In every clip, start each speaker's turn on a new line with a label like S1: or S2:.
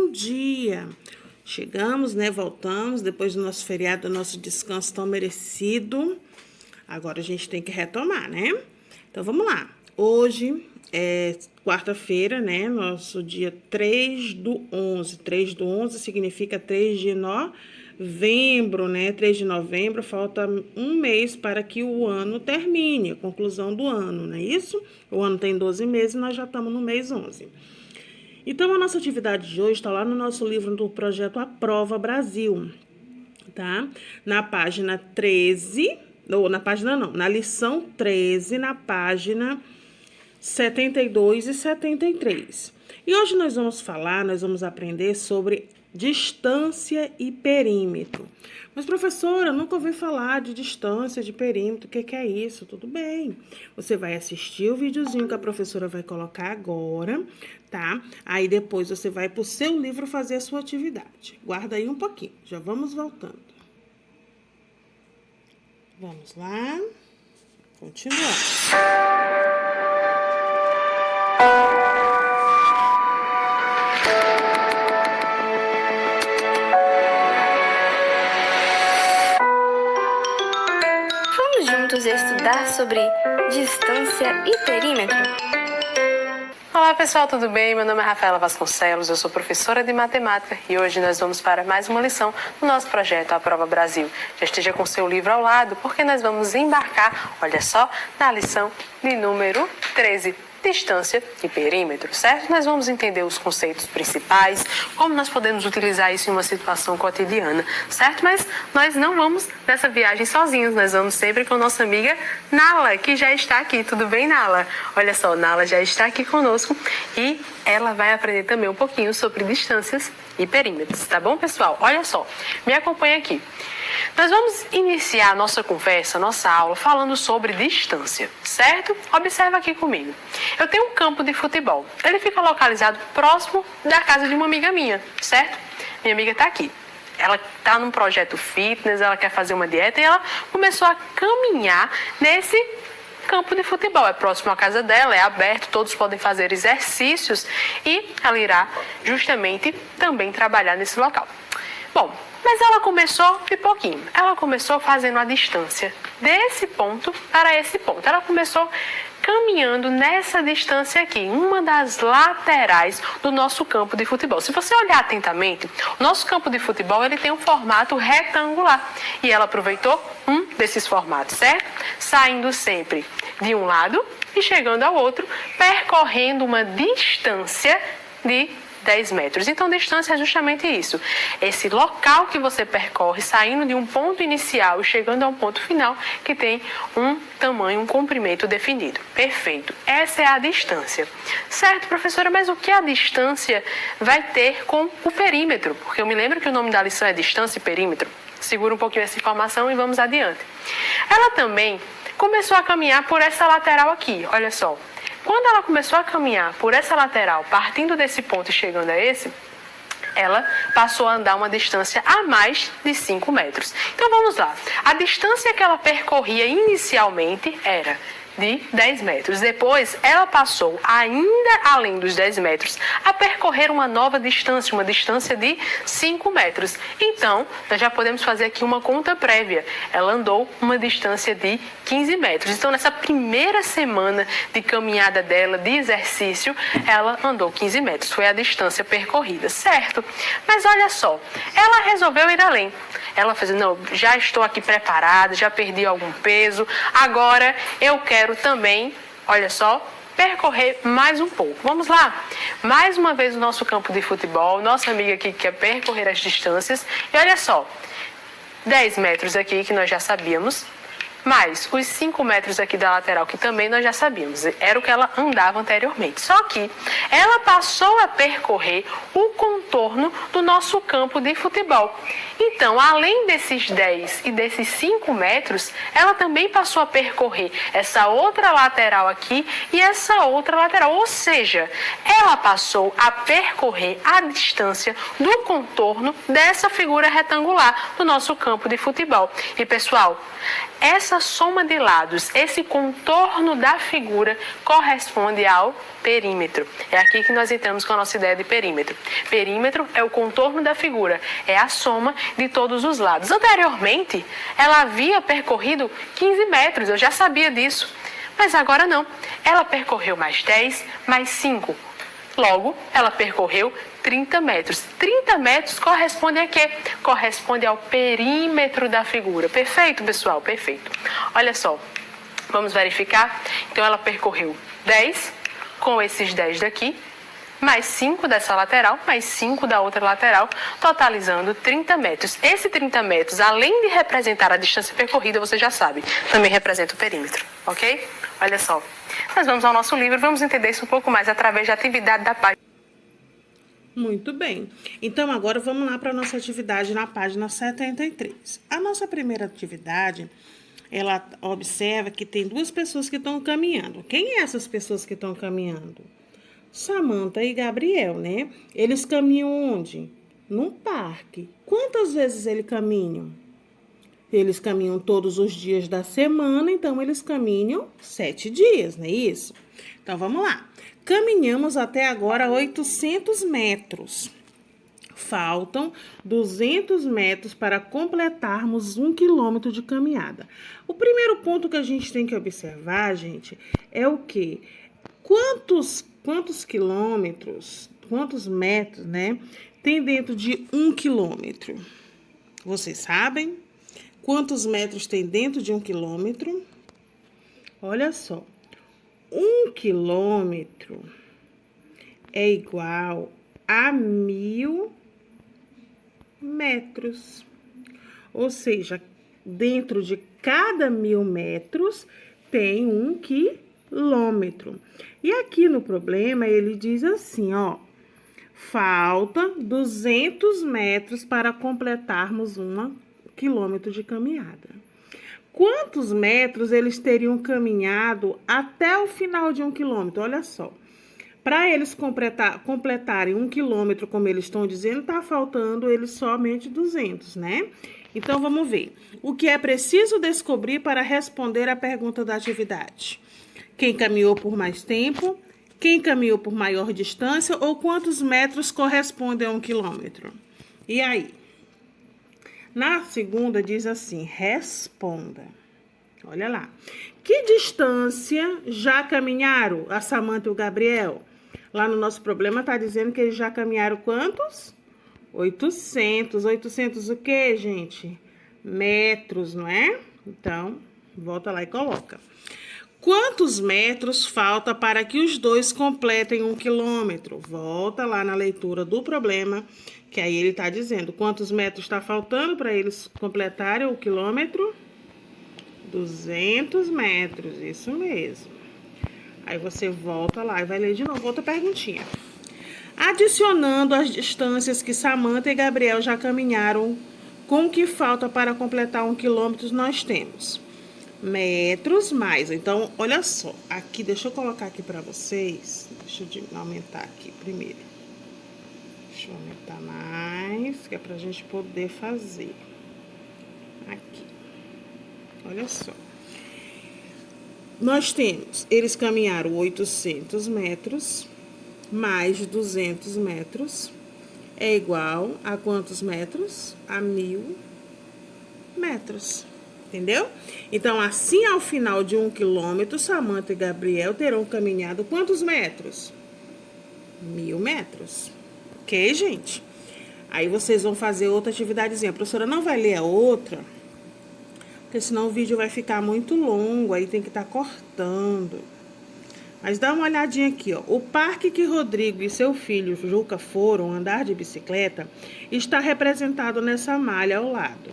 S1: bom dia! Chegamos, né? Voltamos depois do nosso feriado, do nosso descanso tão merecido. Agora a gente tem que retomar, né? Então vamos lá. Hoje é quarta-feira, né? Nosso dia 3/11. 3/11 significa 3 de novembro, né? 3 de novembro, falta um mês para que o ano termine, a conclusão do ano, não é isso? O ano tem 12 meses e nós já estamos no mês 11. Então, a nossa atividade de hoje está lá no nosso livro do projeto Aprova Brasil, tá? Na página 13, ou na página não, na lição 13, na página 72 e 73. E hoje nós vamos aprender sobre distância e perímetro. Mas, professora, eu nunca ouvi falar de distância, de perímetro, o que é isso? Tudo bem. Você vai assistir o videozinho que a professora vai colocar agora, tá? Aí depois você vai para o seu livro fazer a sua atividade. Guarda aí um pouquinho, já vamos voltando. Vamos lá. Continuando.
S2: Juntos estudar sobre distância e perímetro.
S3: Olá pessoal, tudo bem? Meu nome é Rafaela Vasconcelos, eu sou professora de matemática e hoje nós vamos para mais uma lição do nosso projeto Aprova Brasil. Já esteja com seu livro ao lado, porque nós vamos embarcar, olha só, na lição de número 13. Distância e perímetro, certo? Nós vamos entender os conceitos principais, como nós podemos utilizar isso em uma situação cotidiana, certo? Mas nós não vamos nessa viagem sozinhos, nós vamos sempre com nossa amiga Nala, que já está aqui. Tudo bem, Nala? Olha só, Nala já está aqui conosco e ela vai aprender também um pouquinho sobre distâncias e perímetros, tá bom, pessoal? Olha só, me acompanha aqui. Nós vamos iniciar a nossa conversa, nossa aula, falando sobre distância, certo? Observa aqui comigo. Eu tenho um campo de futebol. Ele fica localizado próximo da casa de uma amiga minha, certo? Minha amiga está aqui. Ela está num projeto fitness, ela quer fazer uma dieta e ela começou a caminhar nesse campo de futebol. É próximo à casa dela, é aberto, todos podem fazer exercícios e ela irá justamente também trabalhar nesse local. Bom, mas ela começou de pouquinho. Ela começou fazendo a distância desse ponto para esse ponto. Ela começou caminhando nessa distância aqui, uma das laterais do nosso campo de futebol. Se você olhar atentamente, o nosso campo de futebol ele tem um formato retangular. E ela aproveitou um desses formatos, certo? Saindo sempre de um lado e chegando ao outro, percorrendo uma distância de 10 metros. Então, distância é justamente isso. Esse local que você percorre, saindo de um ponto inicial e chegando a um ponto final que tem um tamanho, um comprimento definido. Perfeito. Essa é a distância. Certo, professora, mas o que a distância vai ter com o perímetro? Porque eu me lembro que o nome da lição é distância e perímetro. Segura um pouquinho essa informação e vamos adiante. Ela também começou a caminhar por essa lateral aqui. Olha só. Quando ela começou a caminhar por essa lateral, partindo desse ponto e chegando a esse, ela passou a andar uma distância a mais de 5 metros. Então vamos lá. A distância que ela percorria inicialmente era de 10 metros. Depois, ela passou, ainda além dos 10 metros, a percorrer uma nova distância, uma distância de 5 metros. Então, nós já podemos fazer aqui uma conta prévia. Ela andou uma distância de 15 metros. Então, nessa primeira semana de caminhada dela, de exercício, ela andou 15 metros. Foi a distância percorrida, certo? Mas olha só, ela resolveu ir além. Ela fez, não, já estou aqui preparada, já perdi algum peso, agora eu quero também, olha só, percorrer mais um pouco. Vamos lá. Mais uma vez o nosso campo de futebol, nossa amiga aqui quer percorrer as distâncias. E olha só, 10 metros aqui que nós já sabíamos, mais os 5 metros aqui da lateral, que também nós já sabíamos, era o que ela andava anteriormente. Só que ela passou a percorrer o contorno do nosso campo de futebol. Então, além desses 10 e desses 5 metros, ela também passou a percorrer essa outra lateral aqui e essa outra lateral. Ou seja, ela passou a percorrer a distância do contorno dessa figura retangular do nosso campo de futebol. E, pessoal, essa essa soma de lados, esse contorno da figura corresponde ao perímetro. É aqui que nós entramos com a nossa ideia de perímetro. Perímetro é o contorno da figura, é a soma de todos os lados. Anteriormente, ela havia percorrido 15 metros, eu já sabia disso. Mas agora não. Ela percorreu mais 10, mais 5. Logo, ela percorreu 30 metros. 30 metros corresponde a quê? Corresponde ao perímetro da figura. Perfeito, pessoal? Perfeito. Olha só, vamos verificar. Então, ela percorreu 10 com esses 10 daqui, mais 5 dessa lateral, mais 5 da outra lateral, totalizando 30 metros. Esse 30 metros, além de representar a distância percorrida, você já sabe, também representa o perímetro, ok? Olha só, nós vamos ao nosso livro, vamos entender isso um pouco mais através da atividade da página.
S1: Muito bem. Então, agora vamos lá para a nossa atividade na página 73. A nossa primeira atividade, ela observa que tem duas pessoas que estão caminhando. Quem é essas pessoas que estão caminhando? Samantha e Gabriel, né? Eles caminham onde? Num parque. Quantas vezes eles caminham? Eles caminham todos os dias da semana, então eles caminham 7 dias, não é isso? Então, vamos lá. Caminhamos até agora 800 metros. Faltam 200 metros para completarmos 1 quilômetro de caminhada. O primeiro ponto que a gente tem que observar, gente, é o quê? Quantos quilômetros, quantos metros, né, tem dentro de 1 quilômetro? Vocês sabem? Quantos metros tem dentro de 1 quilômetro? Olha só. 1 quilômetro é igual a 1000 metros. Ou seja, dentro de cada 1000 metros tem 1 quilômetro. E aqui no problema ele diz assim, ó. Falta 200 metros para completarmos 1 quilômetro de caminhada. Quantos metros eles teriam caminhado até o final de 1 quilômetro? Olha só. Para eles completarem 1 quilômetro, como eles estão dizendo, está faltando eles somente 200, né? Então, vamos ver. O que é preciso descobrir para responder à pergunta da atividade? Quem caminhou por mais tempo? Quem caminhou por maior distância? Ou quantos metros correspondem a 1 quilômetro? E aí? Na segunda diz assim, responda. Olha lá. Que distância já caminharam a Samantha e o Gabriel? Lá no nosso problema está dizendo que eles já caminharam quantos? 800. 800 o quê, gente? Metros, não é? Então, volta lá e coloca. Quantos metros falta para que os dois completem 1 quilômetro? Volta lá na leitura do problema, que aí ele está dizendo quantos metros está faltando para eles completarem o quilômetro? 200 metros, isso mesmo. Aí você volta lá e vai ler de novo outra perguntinha. Adicionando as distâncias que Samantha e Gabriel já caminharam, com o que falta para completar 1 quilômetro, nós temos metros mais. Então, olha só, aqui, deixa eu colocar aqui para vocês. Deixa eu aumentar aqui primeiro. Deixa eu aumentar mais, que é pra gente poder fazer. Aqui. Olha só. Nós temos, eles caminharam 800 metros, mais 200 metros, é igual a quantos metros? A 1000 metros. Entendeu? Então, assim, ao final de 1 quilômetro, Samantha e Gabriel terão caminhado quantos metros? 1000 metros. Ok, gente? Aí vocês vão fazer outra atividadezinha. A professora não vai ler a outra, porque senão o vídeo vai ficar muito longo, aí tem que estar cortando. Mas dá uma olhadinha aqui, ó. O parque que Rodrigo e seu filho Juca foram andar de bicicleta está representado nessa malha ao lado.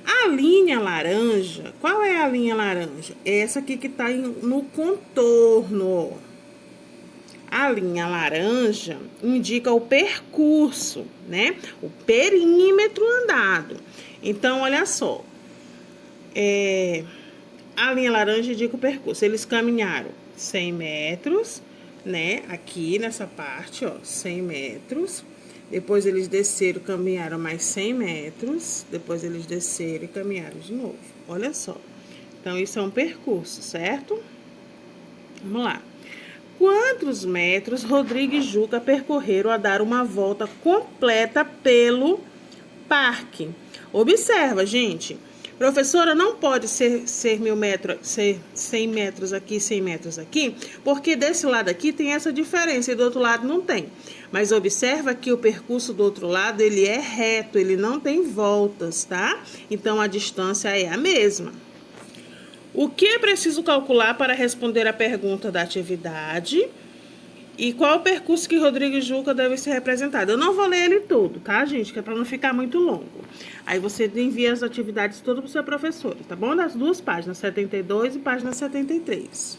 S1: A linha laranja, qual é a linha laranja? Essa aqui que está no contorno. A linha laranja indica o percurso, né? O perímetro andado. Então, olha só. A linha laranja indica o percurso. Eles caminharam 100 metros, né? Aqui nessa parte, ó, 100 metros. Depois eles desceram, caminharam mais 100 metros. Depois eles desceram e caminharam de novo. Olha só. Então, isso é um percurso, certo? Vamos lá. Quantos metros Rodrigo e Juca percorreram a dar uma volta completa pelo parque? Observa, gente. Professora, não pode ser 1.000 metros, ser 100 metros aqui, 100 metros aqui, porque desse lado aqui tem essa diferença e do outro lado não tem. Mas observa que o percurso do outro lado, ele é reto, ele não tem voltas, tá? Então, a distância é a mesma. O que é preciso calcular para responder a pergunta da atividade? E qual o percurso que Rodrigo e Juca devem ser representados? Eu não vou ler ele todo, tá, gente? Que é para não ficar muito longo. Aí você envia as atividades todas para o seu professor, tá bom? Das duas páginas, 72 e página 73.